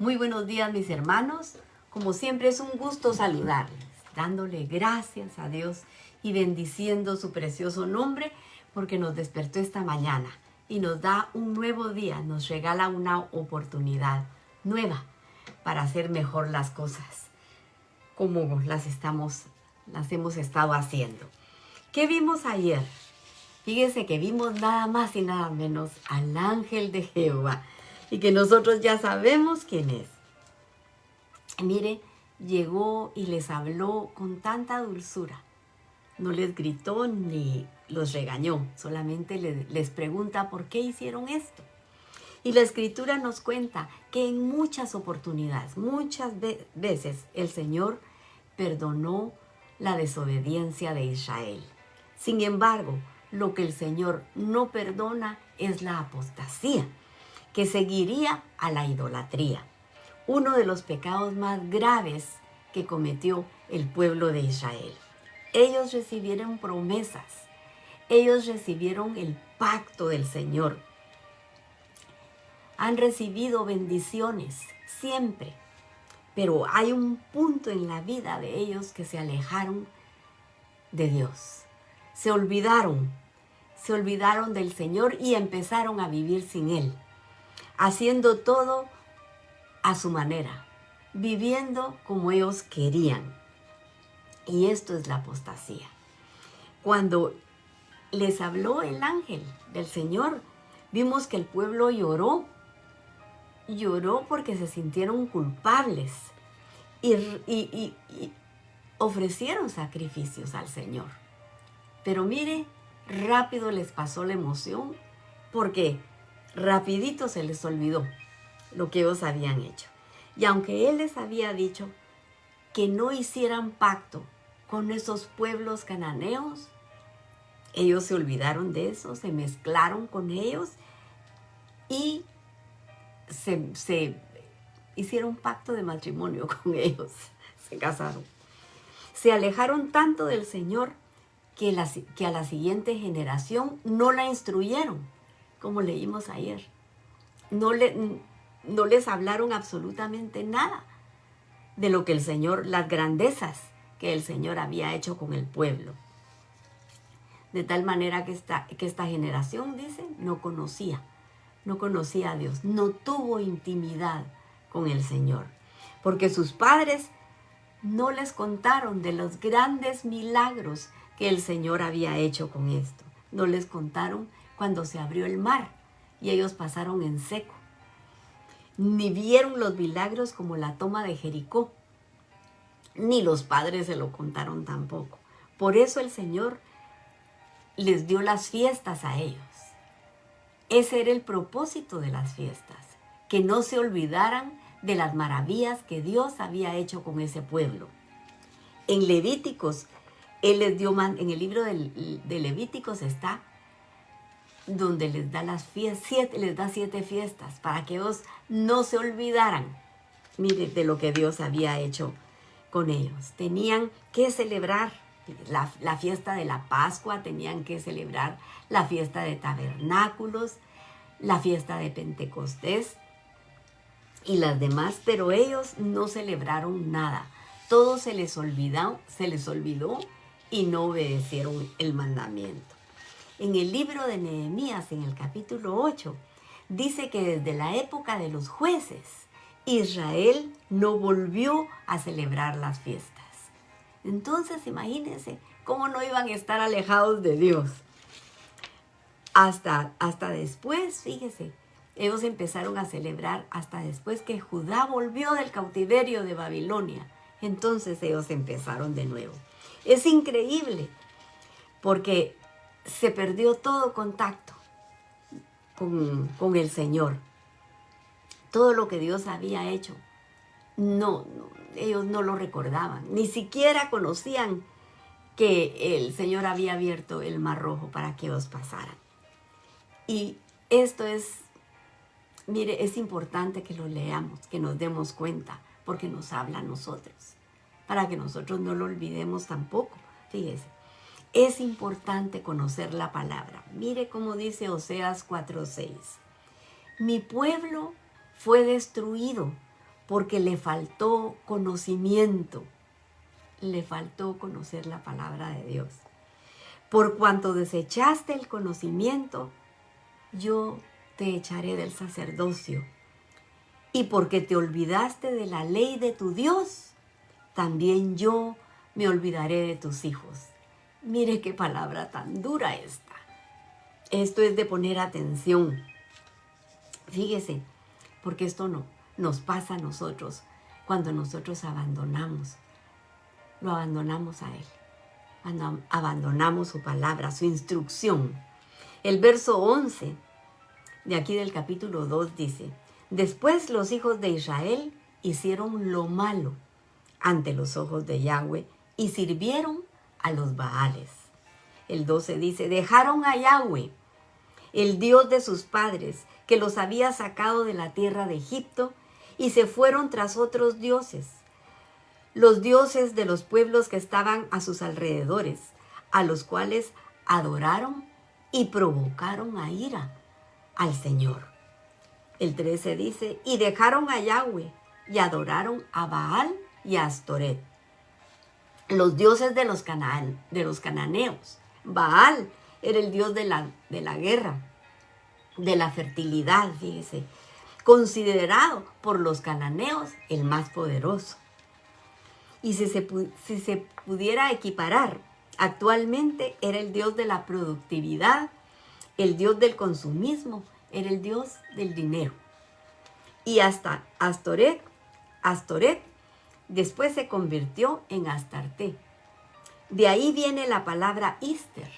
Muy buenos días, mis hermanos. Como siempre es un gusto saludarles, dándole gracias a Dios y bendiciendo su precioso nombre porque nos despertó esta mañana y nos da un nuevo día, nos regala una oportunidad nueva para hacer mejor las cosas como las hemos estado haciendo. ¿Qué vimos ayer? Fíjense que vimos nada más y nada menos al ángel de Jehová y que nosotros ya sabemos quién es. Mire, llegó y les habló con tanta dulzura. No les gritó ni los regañó, solamente les pregunta por qué hicieron esto. Y la Escritura nos cuenta que en muchas oportunidades, muchas veces el Señor perdonó la desobediencia de Israel. Sin embargo, lo que el Señor no perdona es la apostasía, que seguiría a la idolatría, uno de los pecados más graves que cometió el pueblo de Israel. Ellos recibieron promesas, ellos recibieron el pacto del Señor, han recibido bendiciones siempre, pero hay un punto en la vida de ellos que se alejaron de Dios, se olvidaron del Señor y empezaron a vivir sin Él, haciendo todo a su manera, viviendo como ellos querían. Y esto es la apostasía. Cuando les habló el ángel del Señor, vimos que el pueblo lloró porque se sintieron culpables y ofrecieron sacrificios al Señor. Pero mire, rápido les pasó la emoción porque rapidito se les olvidó lo que ellos habían hecho. Y aunque Él les había dicho que no hicieran pacto con esos pueblos cananeos, ellos se olvidaron de eso, se mezclaron con ellos y se hicieron pacto de matrimonio con ellos, se casaron. Se alejaron tanto del Señor que a la siguiente generación no la instruyeron, como leímos ayer. No les hablaron absolutamente nada de lo que el Señor, las grandezas que el Señor había hecho con el pueblo. De tal manera que esta generación, dice, no conocía a Dios, no tuvo intimidad con el Señor, porque sus padres no les contaron de los grandes milagros que el Señor había hecho con esto. No les contaron cuando se abrió el mar y ellos pasaron en seco. Ni vieron los milagros como la toma de Jericó, ni los padres se lo contaron tampoco. Por eso el Señor les dio las fiestas a ellos. Ese era el propósito de las fiestas, que no se olvidaran de las maravillas que Dios había hecho con ese pueblo. En Levíticos, Él les dio, en el libro de Levíticos está donde les da les da 7 fiestas para que ellos no se olvidaran, mire, de lo que Dios había hecho con ellos. Tenían que celebrar la fiesta de la Pascua, tenían que celebrar la fiesta de tabernáculos, la fiesta de Pentecostés y las demás, pero ellos no celebraron nada. Todo se les olvidó y no obedecieron el mandamiento. En el libro de Nehemías, en el capítulo 8, dice que desde la época de los jueces, Israel no volvió a celebrar las fiestas. Entonces, imagínense cómo no iban a estar alejados de Dios. Hasta después, fíjese, ellos empezaron a celebrar hasta después que Judá volvió del cautiverio de Babilonia. Entonces ellos empezaron de nuevo. Es increíble porque se perdió todo contacto con el Señor. Todo lo que Dios había hecho, ellos no lo recordaban. Ni siquiera conocían que el Señor había abierto el Mar Rojo para que ellos pasaran. Y esto mire, es importante que lo leamos, que nos demos cuenta, porque nos habla a nosotros, para que nosotros no lo olvidemos tampoco. Fíjese, es importante conocer la palabra. Mire cómo dice Oseas 4:6. Mi pueblo fue destruido porque le faltó conocimiento, le faltó conocer la palabra de Dios. Por cuanto desechaste el conocimiento, yo te echaré del sacerdocio. Y porque te olvidaste de la ley de tu Dios, también yo me olvidaré de tus hijos. Mire qué palabra tan dura esta. Esto es de poner atención. Fíjese, porque esto no nos pasa a nosotros cuando nosotros abandonamos. Lo abandonamos a Él. Cuando abandonamos su palabra, su instrucción. El verso 11 de aquí del capítulo 2 dice: después los hijos de Israel hicieron lo malo ante los ojos de Yahweh y sirvieron a los Baales. El 12 dice: dejaron a Yahweh, el Dios de sus padres, que los había sacado de la tierra de Egipto, y se fueron tras otros dioses, los dioses de los pueblos que estaban a sus alrededores, a los cuales adoraron y provocaron a ira al Señor. El 13 dice: y dejaron a Yahweh y adoraron a Baal y a Astoret, los dioses de los cananeos. Baal era el dios de la guerra, de la fertilidad, fíjese, considerado por los cananeos el más poderoso. Y si se pudiera equiparar, actualmente era el dios de la productividad, el dios del consumismo, era el dios del dinero. Y hasta Astoret después se convirtió en Astarte. De ahí viene la palabra Easter,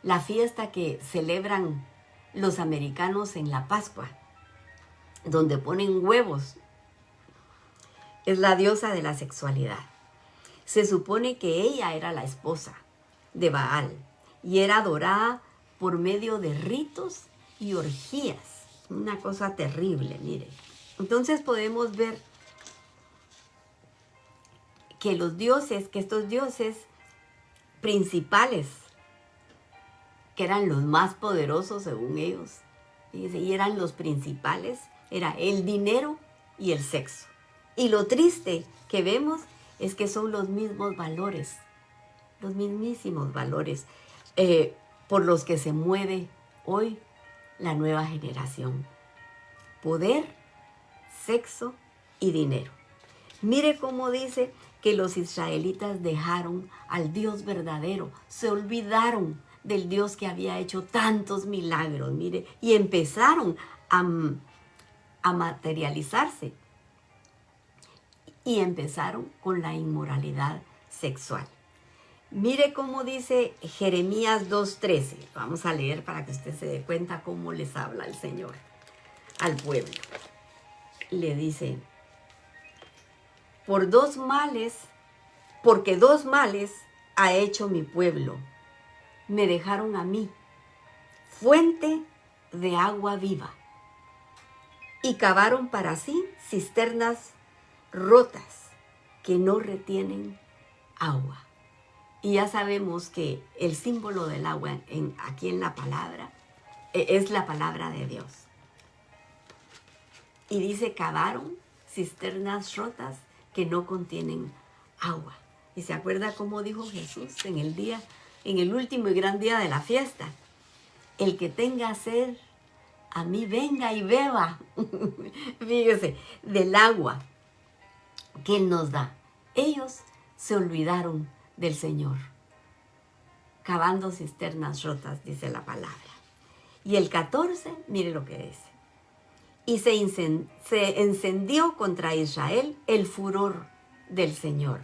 la fiesta que celebran los americanos en la Pascua, donde ponen huevos. Es la diosa de la sexualidad. Se supone que ella era la esposa de Baal y era adorada por medio de ritos y orgías. Una cosa terrible, mire. Entonces podemos ver que estos dioses principales, que eran los más poderosos según ellos, y eran los principales, era el dinero y el sexo. Y lo triste que vemos es que son los mismos valores, los mismísimos valores por los que se mueve hoy la nueva generación. Poder, sexo y dinero. Mire cómo dice que los israelitas dejaron al Dios verdadero, se olvidaron del Dios que había hecho tantos milagros, mire, y empezaron a materializarse y empezaron con la inmoralidad sexual. Mire cómo dice Jeremías 2:13. Vamos a leer para que usted se dé cuenta cómo les habla el Señor al pueblo. Le dice: porque dos males ha hecho mi pueblo. Me dejaron a mí, fuente de agua viva, y cavaron para sí cisternas rotas que no retienen agua. Y ya sabemos que el símbolo del agua aquí en la palabra es la palabra de Dios. Y dice: cavaron cisternas rotas que no contienen agua. ¿Y se acuerda cómo dijo Jesús en el último y gran día de la fiesta? El que tenga sed, a mí venga y beba. Fíjese, del agua que Él nos da. Ellos se olvidaron del Señor, cavando cisternas rotas, dice la palabra. Y el 14, mire lo que dice: y se encendió contra Israel el furor del Señor,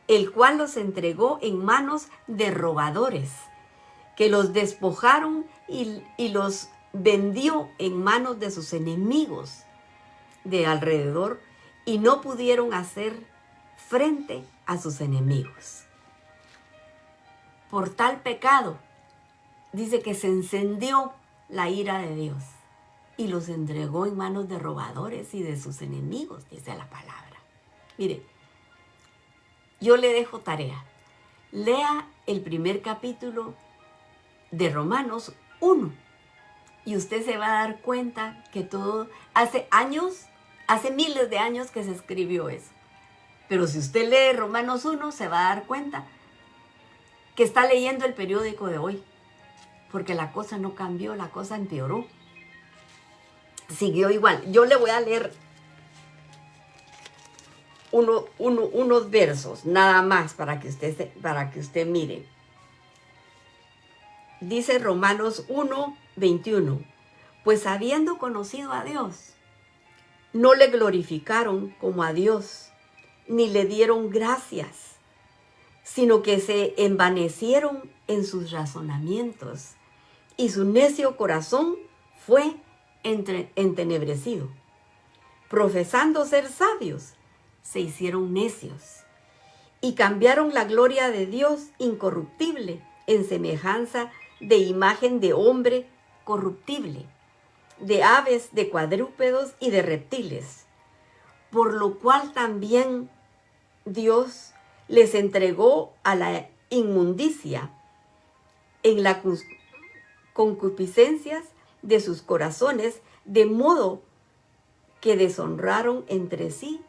el cual los entregó en manos de robadores, que los despojaron y los vendió en manos de sus enemigos de alrededor, y no pudieron hacer frente a sus enemigos. Por tal pecado, dice que se encendió la ira de Dios y los entregó en manos de robadores y de sus enemigos, dice la palabra. Mire, yo le dejo tarea. Lea el primer capítulo de Romanos 1 y usted se va a dar cuenta que todo hace años Hace miles de años que se escribió eso. Pero si usted lee Romanos 1, se va a dar cuenta que está leyendo el periódico de hoy. Porque la cosa no cambió, la cosa empeoró. Siguió igual. Yo le voy a leer unos versos, nada más, para que usted mire. Dice Romanos 1:21. Pues habiendo conocido a Dios, no le glorificaron como a Dios, ni le dieron gracias, sino que se envanecieron en sus razonamientos, y su necio corazón fue entenebrecido. Profesando ser sabios, se hicieron necios, y cambiaron la gloria de Dios incorruptible en semejanza de imagen de hombre corruptible, de aves, de cuadrúpedos y de reptiles, por lo cual también Dios les entregó a la inmundicia en las concupiscencias de sus corazones, de modo que deshonraron entre sí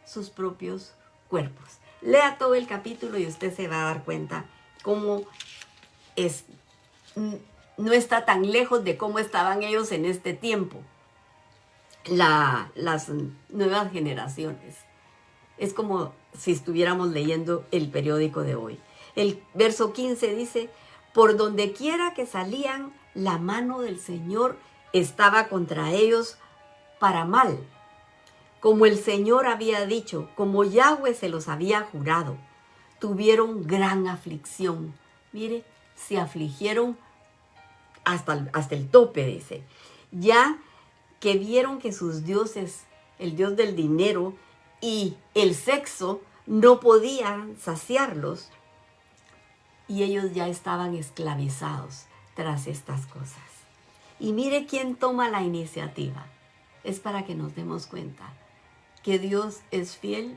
sus propios cuerpos. Lea todo el capítulo y usted se va a dar cuenta cómo no está tan lejos de cómo estaban ellos en este tiempo, las nuevas generaciones. Es como si estuviéramos leyendo el periódico de hoy. El verso 15 dice: por donde quiera que salían, la mano del Señor estaba contra ellos para mal. Como el Señor había dicho, como Yahweh se los había jurado, tuvieron gran aflicción. Mire, se afligieron hasta el tope, dice. Ya que vieron que sus dioses, el dios del dinero y el sexo, no podían saciarlos, y ellos ya estaban esclavizados tras estas cosas. Y mire quién toma la iniciativa. Es para que nos demos cuenta que Dios es fiel,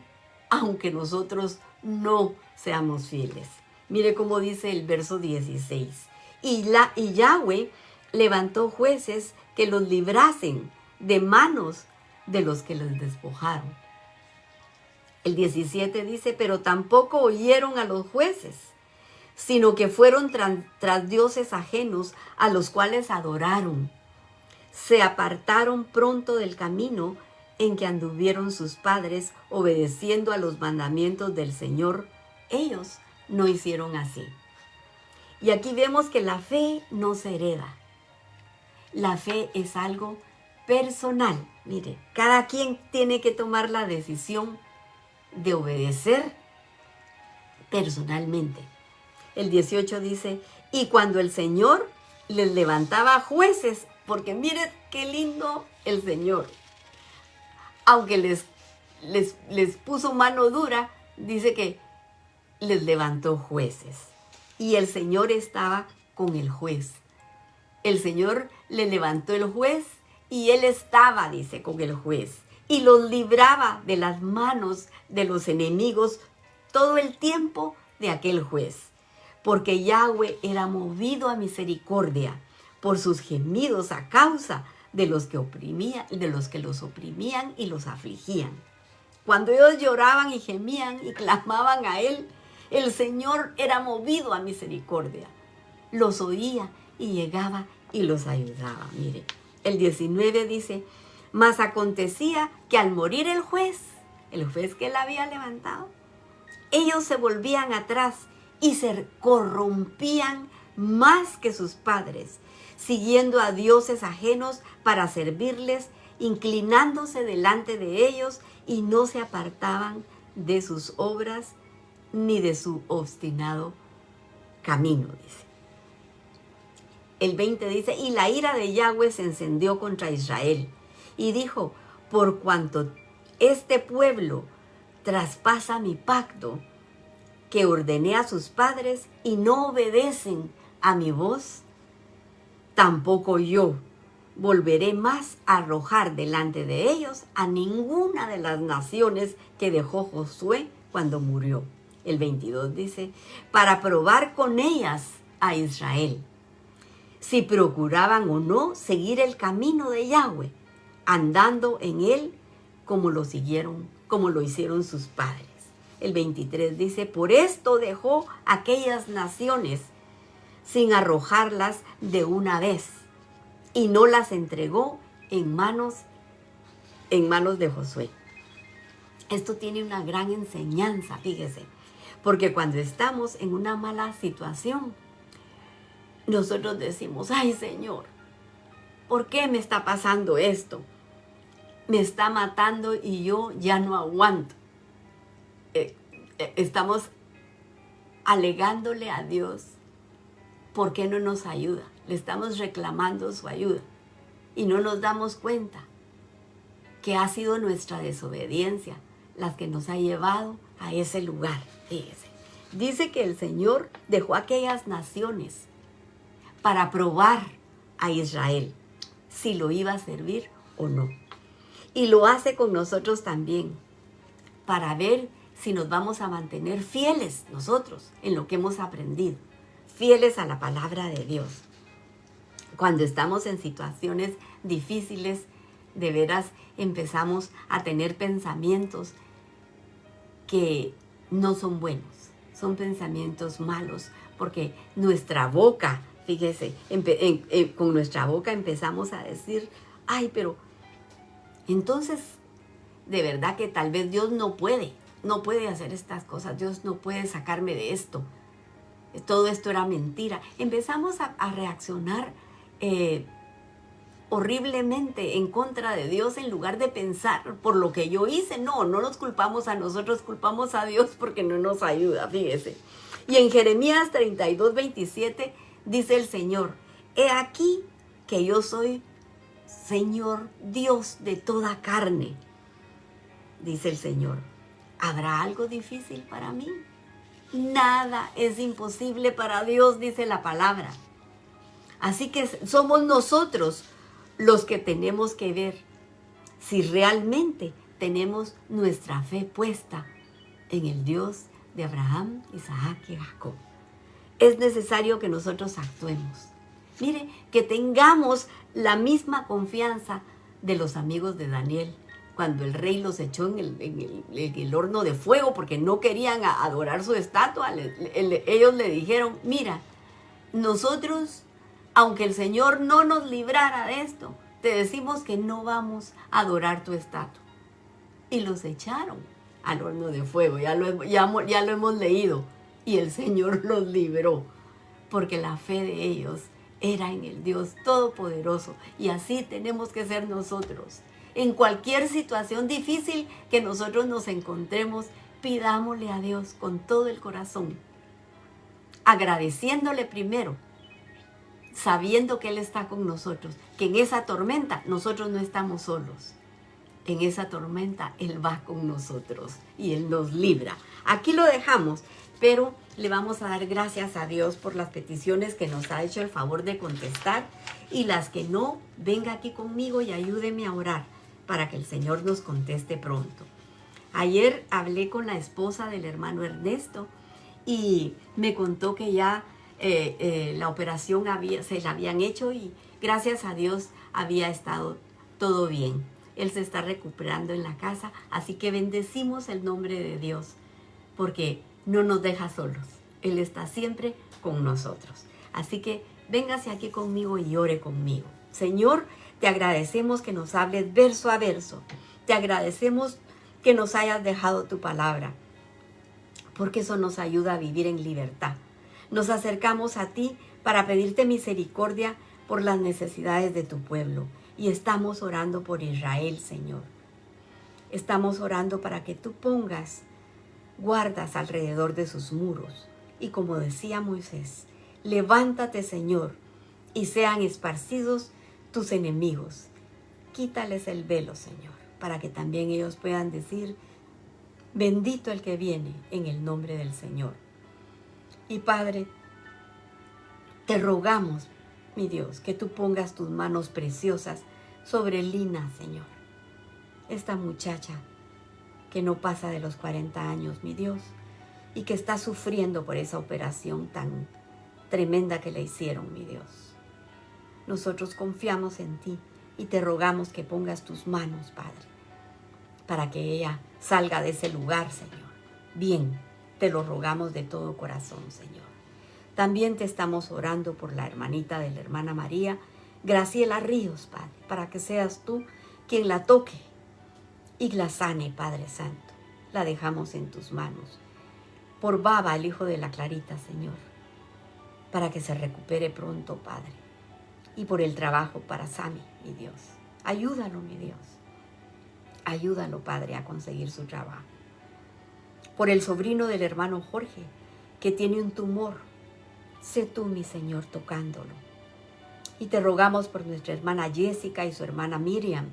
aunque nosotros no seamos fieles. Mire cómo dice el verso 16. Y Yahweh levantó jueces que los librasen de manos de los que les despojaron. El 17 dice: pero tampoco oyeron a los jueces, sino que fueron tras dioses ajenos, a los cuales adoraron. Se apartaron pronto del camino en que anduvieron sus padres, obedeciendo a los mandamientos del Señor. Ellos no hicieron así. Y aquí vemos que la fe no se hereda. La fe es algo personal. Mire, cada quien tiene que tomar la decisión de obedecer personalmente. El 18 dice: y cuando el Señor les levantaba jueces, porque mire qué lindo el Señor, aunque les puso mano dura, dice que les levantó jueces. Y el Señor estaba con el juez. El Señor le levantó el juez y él estaba, dice, con el juez. Y los libraba de las manos de los enemigos todo el tiempo de aquel juez. Porque Yahweh era movido a misericordia por sus gemidos a causa de los que los oprimían y los afligían. Cuando ellos lloraban y gemían y clamaban a él, el Señor era movido a misericordia. Los oía y llegaba y los ayudaba. Mire, el 19 dice: mas acontecía que al morir el juez que él había levantado, ellos se volvían atrás y se corrompían más que sus padres, siguiendo a dioses ajenos para servirles, inclinándose delante de ellos, y no se apartaban de sus obras ni de su obstinado camino, dice. El 20 dice: y la ira de Yahweh se encendió contra Israel, y dijo: por cuanto este pueblo traspasa mi pacto, que ordené a sus padres, y no obedecen a mi voz, tampoco yo volveré más a arrojar delante de ellos a ninguna de las naciones que dejó Josué cuando murió. El 22 dice: para probar con ellas a Israel, si procuraban o no seguir el camino de Yahweh, andando en él como lo hicieron sus padres. El 23 dice, por esto dejó aquellas naciones sin arrojarlas de una vez y no las entregó en manos de Josué. Esto tiene una gran enseñanza, fíjese, porque cuando estamos en una mala situación, nosotros decimos, ay Señor, ¿por qué me está pasando esto? Me está matando y yo ya no aguanto. Estamos alegándole a Dios por qué no nos ayuda. Le estamos reclamando su ayuda y no nos damos cuenta que ha sido nuestra desobediencia la que nos ha llevado a ese lugar. Fíjese. Dice que el Señor dejó aquellas naciones para probar a Israel si lo iba a servir o no. Y lo hace con nosotros también, para ver si nos vamos a mantener fieles nosotros en lo que hemos aprendido, fieles a la palabra de Dios. Cuando estamos en situaciones difíciles, de veras empezamos a tener pensamientos que no son buenos, son pensamientos malos, porque nuestra boca, fíjese, con nuestra boca empezamos a decir, ay, pero entonces, de verdad que tal vez Dios no puede hacer estas cosas, Dios no puede sacarme de esto, todo esto era mentira. Empezamos a reaccionar horriblemente en contra de Dios en lugar de pensar por lo que yo hice. No nos culpamos a nosotros, culpamos a Dios porque no nos ayuda, fíjese. Y en Jeremías 32:27 dice el Señor, he aquí que yo soy Señor Dios de toda carne, dice el Señor. ¿Habrá algo difícil para mí? Nada es imposible para Dios, dice la palabra. Así que somos nosotros los que tenemos que ver si realmente tenemos nuestra fe puesta en el Dios de Abraham, Isaac y Jacob. Es necesario que nosotros actuemos. Mire, que tengamos la misma confianza de los amigos de Daniel, cuando el rey los echó en el horno de fuego porque no querían adorar su estatua. Ellos le dijeron, mira, nosotros, aunque el Señor no nos librara de esto, te decimos que no vamos a adorar tu estatua. Y los echaron al horno de fuego, ya lo hemos leído, y el Señor los libró, porque la fe de ellos era en el Dios Todopoderoso, y así tenemos que ser nosotros. En cualquier situación difícil que nosotros nos encontremos, pidámosle a Dios con todo el corazón, agradeciéndole primero, sabiendo que Él está con nosotros, que en esa tormenta nosotros no estamos solos. En esa tormenta Él va con nosotros y Él nos libra. Aquí lo dejamos, pero le vamos a dar gracias a Dios por las peticiones que nos ha hecho el favor de contestar, y las que no, venga aquí conmigo y ayúdeme a orar para que el Señor nos conteste pronto. Ayer hablé con la esposa del hermano Ernesto y me contó que ya la operación se la habían hecho y gracias a Dios había estado todo bien. Él se está recuperando en la casa, así que bendecimos el nombre de Dios porque no nos deja solos. Él está siempre con nosotros. Así que véngase aquí conmigo y ore conmigo. Señor, te agradecemos que nos hables verso a verso. Te agradecemos que nos hayas dejado tu palabra, porque eso nos ayuda a vivir en libertad. Nos acercamos a ti para pedirte misericordia por las necesidades de tu pueblo. Y estamos orando por Israel, Señor. Estamos orando para que tú pongas guardas alrededor de sus muros. Y como decía Moisés, levántate, Señor, y sean esparcidos tus enemigos. Quítales el velo, Señor, para que también ellos puedan decir, bendito el que viene en el nombre del Señor. Y Padre, te rogamos, mi Dios, que tú pongas tus manos preciosas sobre Lina, Señor. Esta muchacha que no pasa de los 40 años, mi Dios, y que está sufriendo por esa operación tan tremenda que le hicieron, mi Dios. Nosotros confiamos en ti y te rogamos que pongas tus manos, Padre, para que ella salga de ese lugar, Señor. Bien, te lo rogamos de todo corazón, Señor. También te estamos orando por la hermanita de la hermana María, Graciela Ríos, Padre, para que seas tú quien la toque y la sane, Padre Santo. La dejamos en tus manos. Por Baba, el hijo de la Clarita, Señor, para que se recupere pronto, Padre. Y por el trabajo para Sammy, mi Dios. Ayúdalo, mi Dios. Ayúdalo, Padre, a conseguir su trabajo. Por el sobrino del hermano Jorge, que tiene un tumor. Sé tú, mi Señor, tocándolo. Y te rogamos por nuestra hermana Jessica y su hermana Miriam,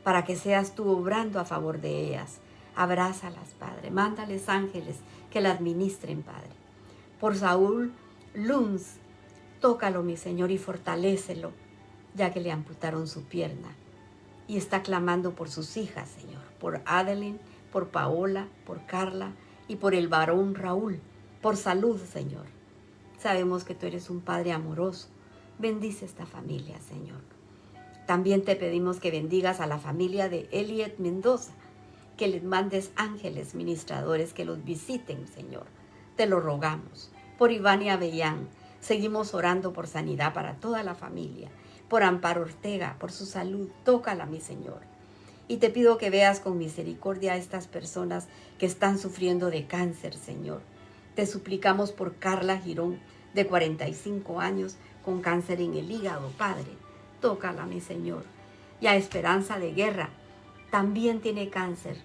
para que seas tú obrando a favor de ellas. Abrázalas, Padre. Mándales ángeles que la administren, Padre. Por Saúl Luns, tócalo, mi Señor, y fortalécelo, ya que le amputaron su pierna. Y está clamando por sus hijas, Señor. Por Adeline, por Paola, por Carla y por el varón Raúl. Por salud, Señor. Sabemos que tú eres un Padre amoroso. Bendice esta familia, Señor. También te pedimos que bendigas a la familia de Eliet Mendoza, que les mandes ángeles ministradores que los visiten, Señor. Te lo rogamos. Por Iván y Avellán, seguimos orando por sanidad para toda la familia. Por Amparo Ortega, por su salud, tócala, mi Señor. Y te pido que veas con misericordia a estas personas que están sufriendo de cáncer, Señor. Te suplicamos por Carla Girón, de 45 años, con cáncer en el hígado, Padre. Tócala, mi Señor. Y a Esperanza de Guerra, también tiene cáncer.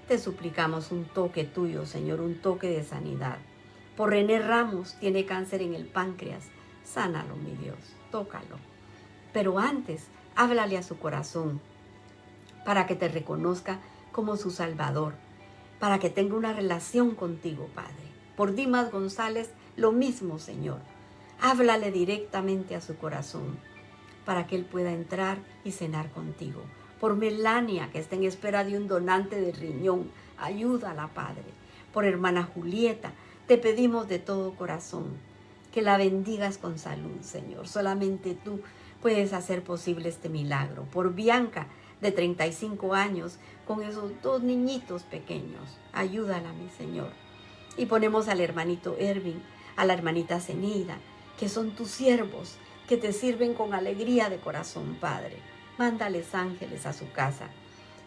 Te suplicamos un toque tuyo, Señor, un toque de sanidad. Por René Ramos, tiene cáncer en el páncreas. Sánalo, mi Dios, tócalo. Pero antes, háblale a su corazón para que te reconozca como su Salvador, para que tenga una relación contigo, Padre. Por Dimas González, lo mismo, Señor. Háblale directamente a su corazón para que él pueda entrar y cenar contigo. Por Melania, que está en espera de un donante de riñón, ayúdala, Padre. Por hermana Julieta, te pedimos de todo corazón que la bendigas con salud, Señor. Solamente tú puedes hacer posible este milagro. Por Bianca, de 35 años, con esos 2 niñitos pequeños, ayúdala, mi Señor. Y ponemos al hermanito Ervin, a la hermanita Zeneida, que son tus siervos, que te sirven con alegría de corazón, Padre. Mándales ángeles a su casa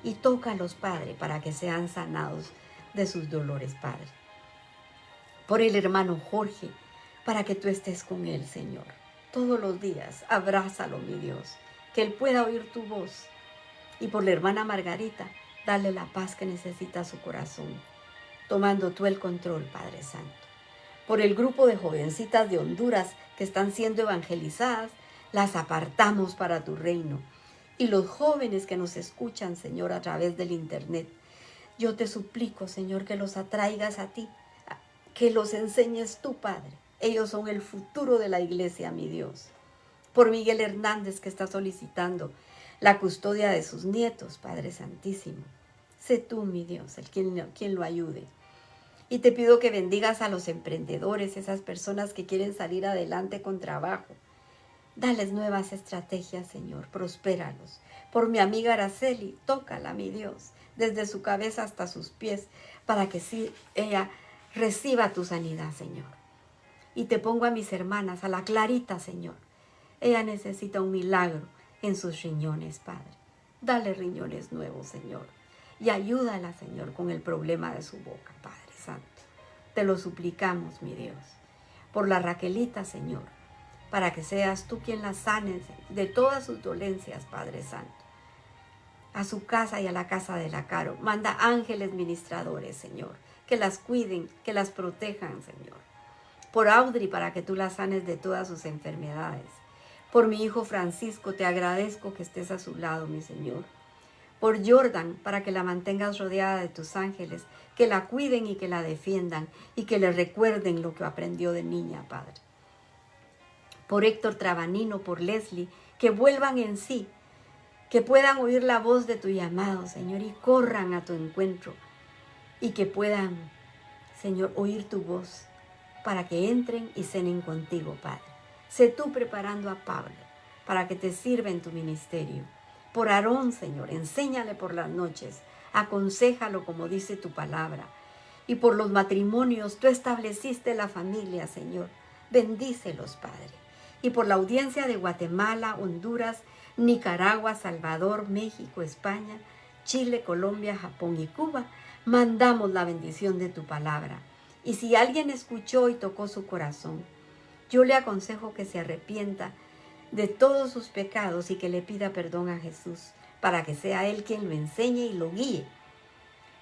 y tócalos, Padre, para que sean sanados de sus dolores, Padre. Por el hermano Jorge, para que tú estés con él, Señor. Todos los días, abrázalo, mi Dios, que él pueda oír tu voz. Y por la hermana Margarita, dale la paz que necesita su corazón, tomando tú el control, Padre Santo. Por el grupo de jovencitas de Honduras que están siendo evangelizadas, las apartamos para tu reino. Y los jóvenes que nos escuchan, Señor, a través del internet, yo te suplico, Señor, que los atraigas a ti, que los enseñes tú, Padre. Ellos son el futuro de la iglesia, mi Dios. Por Miguel Hernández, que está solicitando la custodia de sus nietos, Padre Santísimo. Sé tú, mi Dios, quien lo ayude. Y te pido que bendigas a los emprendedores, esas personas que quieren salir adelante con trabajo. Dales nuevas estrategias, Señor, prospéralos. Por mi amiga Araceli, tócala, mi Dios, desde su cabeza hasta sus pies, para que sí, ella reciba tu sanidad, Señor. Y te pongo a mis hermanas, a la Clarita, Señor. Ella necesita un milagro en sus riñones, Padre. Dale riñones nuevos, Señor. Y ayúdala, Señor, con el problema de su boca, Padre Santo. Te lo suplicamos, mi Dios. Por la Raquelita, Señor, para que seas tú quien la sanes de todas sus dolencias, Padre Santo. A su casa y a la casa de la Caro, manda ángeles ministradores, Señor, que las cuiden, que las protejan, Señor. Por Audrey, para que tú la sanes de todas sus enfermedades. Por mi hijo Francisco, te agradezco que estés a su lado, mi Señor. Por Jordan, para que la mantengas rodeada de tus ángeles, que la cuiden y que la defiendan y que le recuerden lo que aprendió de niña, Padre. Por Héctor Trabanino, por Leslie, que vuelvan en sí, que puedan oír la voz de tu llamado, Señor, y corran a tu encuentro, y que puedan, Señor, oír tu voz, para que entren y cenen contigo, Padre. Sé tú preparando a Pablo para que te sirva en tu ministerio. Por Aarón, Señor, enséñale por las noches Aconséjalo como dice tu palabra. Y por los matrimonios, tú estableciste la familia, Señor. Bendícelos, Padre. Y por la audiencia de Guatemala, Honduras, Nicaragua, Salvador, México, España, Chile, Colombia, Japón y Cuba, mandamos la bendición de tu palabra. Y si alguien escuchó y tocó su corazón, yo le aconsejo que se arrepienta de todos sus pecados y que le pida perdón a Jesús, para que sea Él quien lo enseñe y lo guíe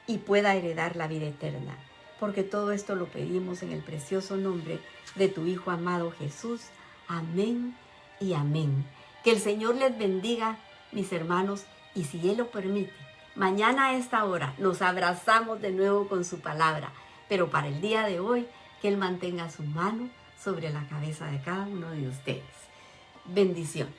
y pueda heredar la vida eterna. Porque todo esto lo pedimos en el precioso nombre de tu Hijo amado Jesús. Amén y amén. Que el Señor les bendiga, mis hermanos, y si Él lo permite, mañana a esta hora nos abrazamos de nuevo con su palabra. Pero para el día de hoy, que Él mantenga su mano sobre la cabeza de cada uno de ustedes. Bendiciones.